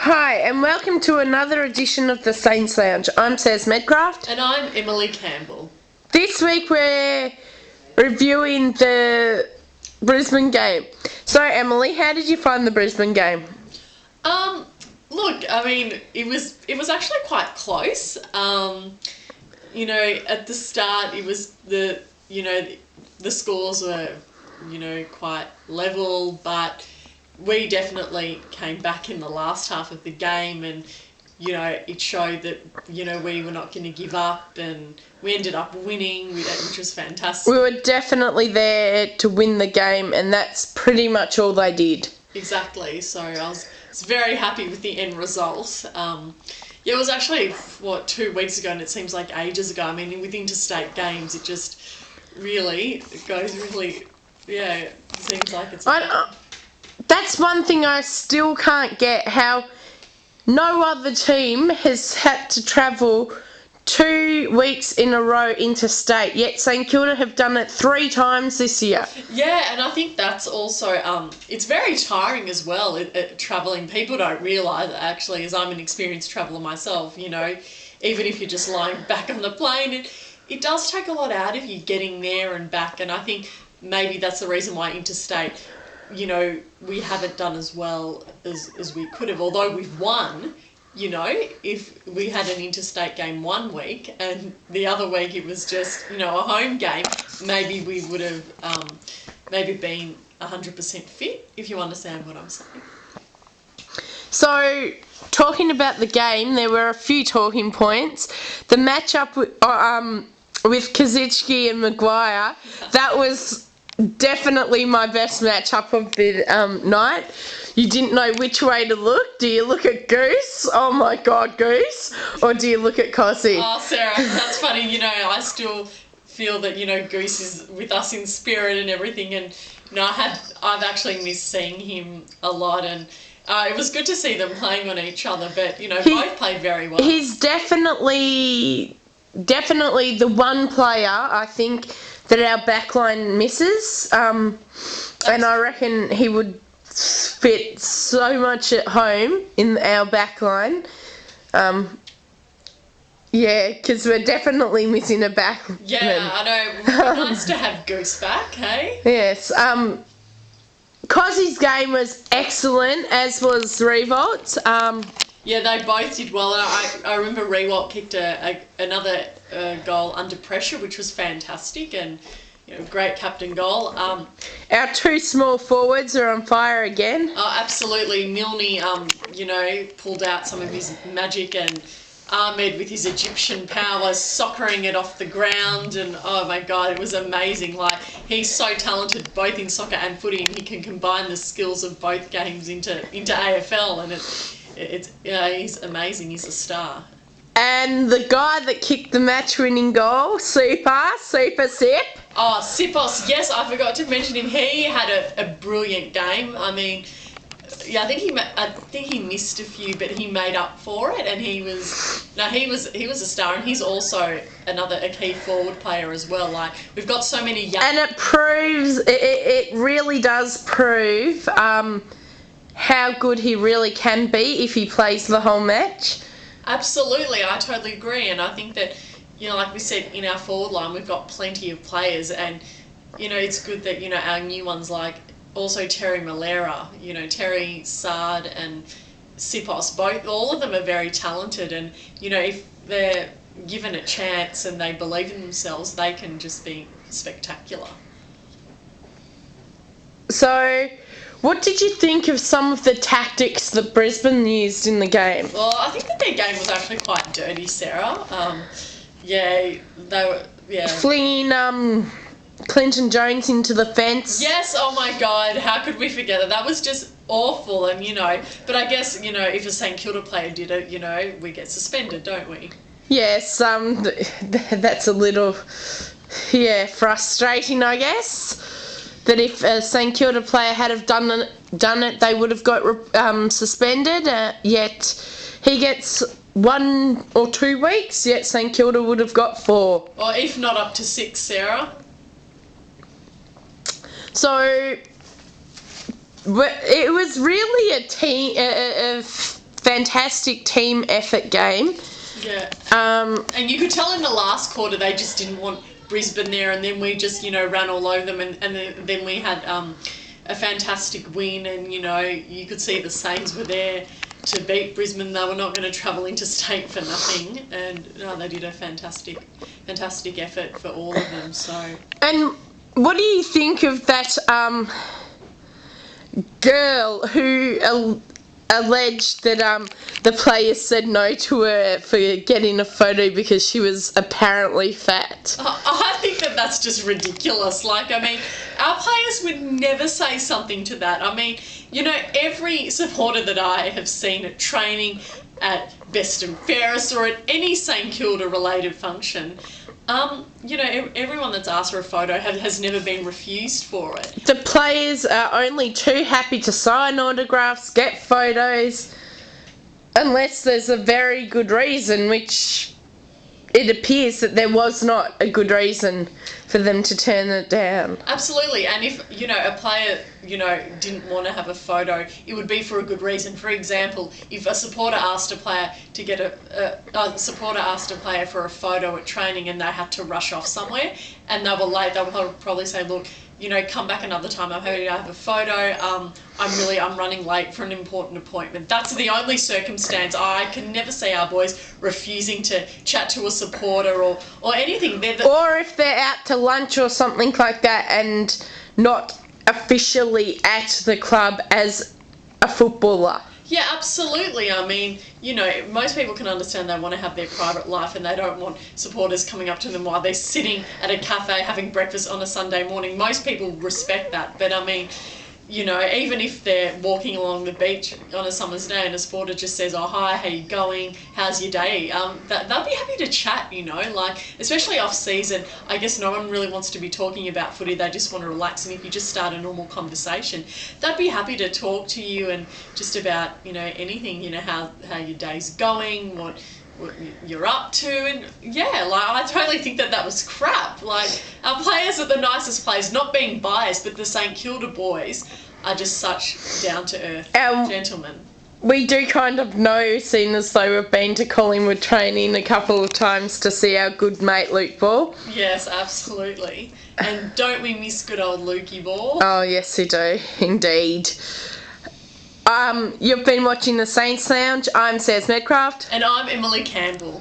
Hi, and welcome to another edition of the Saints Lounge. I'm Saz Medcraft. And I'm Emily Campbell. This week we're reviewing the Brisbane game. So, Emily, how did you find the Brisbane game? Look, I mean, it was actually quite close. At the start, it was the scores were, quite level, but we definitely came back in the last half of the game, and it showed that we were not going to give up, and we ended up winning, which was fantastic. We were definitely there to win the game, and that's pretty much all they did. Exactly. So I was very happy with the end result. It was actually 2 weeks ago, and it seems like ages ago. I mean, with interstate games, it just really goes really, it seems like it's. That's one thing I still can't get, how no other team has had to travel 2 weeks in a row interstate, yet St Kilda have done it 3 times this year. Yeah, and I think that's also, it's very tiring as well, travelling. People don't realise it actually, as I'm an experienced traveller myself, even if you're just lying back on the plane, it does take a lot out of you getting there and back, and I think maybe that's the reason why interstate, we haven't done as well as we could have, although we've won. If we had an interstate game 1 week and the other week it was just, a home game, maybe we would have maybe been 100% fit, if you understand what I'm saying. So, talking about the game, there were a few talking points. The matchup with Kazicki and Maguire, that was definitely my best matchup of the night. You didn't know which way to look. Do you look at Goose? Oh my God, Goose! Or do you look at Cossie? Oh, Sarah, that's funny. I still feel that Goose is with us in spirit and everything, and I've actually missed seeing him a lot, and it was good to see them playing on each other. But both played very well. He's definitely the one player I think that our backline misses, and I reckon he would fit so much at home in our backline. Because we're definitely missing a backman. Yeah, I know. It would be nice to have Goose back, hey? Yes. Cossie's game was excellent, as was Revolt's. Yeah, they both did well. And I remember Rewalt kicked another goal under pressure, which was fantastic, and great captain goal. Our 2 small forwards are on fire again. Oh, absolutely. Milne, pulled out some of his magic, and Ahmed with his Egyptian power, soccering it off the ground, and oh my God, it was amazing. Like, he's so talented both in soccer and footy, and he can combine the skills of both games into AFL, and he's amazing. He's a star. And the guy that kicked the match-winning goal, Super Sip. Oh, Sipos, yes, I forgot to mention him. He had a brilliant game. I mean, I think he missed a few, but he made up for it, and he was a star, and he's also a key forward player as well. Like, we've got so many young. And it really does prove how good he really can be if he plays the whole match. Absolutely, I totally agree, and I think that, like we said, in our forward line, we've got plenty of players, and, it's good that, our new ones, like, also Terry Malera, Terry Sard and Sipos, all of them are very talented, and, if they're given a chance and they believe in themselves, they can just be spectacular. So, what did you think of some of the tactics that Brisbane used in the game? Well, I think that their game was actually quite dirty, Sarah. They were, flinging Clinton Jones into the fence. Yes, oh my God, how could we forget that? That was just awful, and but I guess, if a St Kilda player did it, we get suspended, don't we? Yes, that's a little, frustrating, I guess. That if a St Kilda player had have done it, they would have got suspended. Yet he gets 1 or 2 weeks. Yet St Kilda would have got 4. Or if not up to 6, Sarah. So it was really a fantastic team effort game. Yeah. And you could tell in the last quarter they just didn't want Brisbane there, and then we just, ran all over them, and then we had a fantastic win, and, you could see the Saints were there to beat Brisbane. They were not going to travel interstate for nothing, and they did a fantastic effort for all of them. So. And what do you think of that girl who alleged that the players said no to her for getting a photo because she was apparently fat? I think that's just ridiculous. Our players would never say something to that. Every supporter that I have seen at training, at Best and Fairest, or at any St Kilda related function, everyone that's asked for a photo has never been refused for it. The players are only too happy to sign autographs, get photos, unless there's a very good reason, which it appears that there was not a good reason for them to turn it down. Absolutely, and if, a player, didn't want to have a photo, it would be for a good reason. For example, if a supporter asked a player to get a supporter asked a player for a photo at training and they had to rush off somewhere and they were late, they would probably say, look, come back another time. I'm happy to have a photo. I'm running late for an important appointment. That's the only circumstance. I can never see our boys refusing to chat to a supporter or anything. Or if they're out to lunch or something like that and not officially at the club as a footballer. Yeah, absolutely. Most people can understand they want to have their private life and they don't want supporters coming up to them while they're sitting at a cafe having breakfast on a Sunday morning. Most people respect that. But, even if they're walking along the beach on a summer's day and a supporter just says, oh, hi, how you going? How's your day? They'll be happy to chat, especially off season. I guess no one really wants to be talking about footy. They just want to relax. And if you just start a normal conversation, they'd be happy to talk to you and just about, anything, how your day's going, what you're up to, and I totally think that was crap. Our players are the nicest players, not being biased, but the St Kilda boys are just such down to earth gentlemen. We do kind of know, seeing as though we've been to Collingwood training a couple of times to see our good mate Luke Ball. Yes, absolutely. And don't we miss good old Lukey Ball? Oh yes, we do, indeed. You've been watching the Saints Lounge. I'm Saz Medcraft. And I'm Emily Campbell.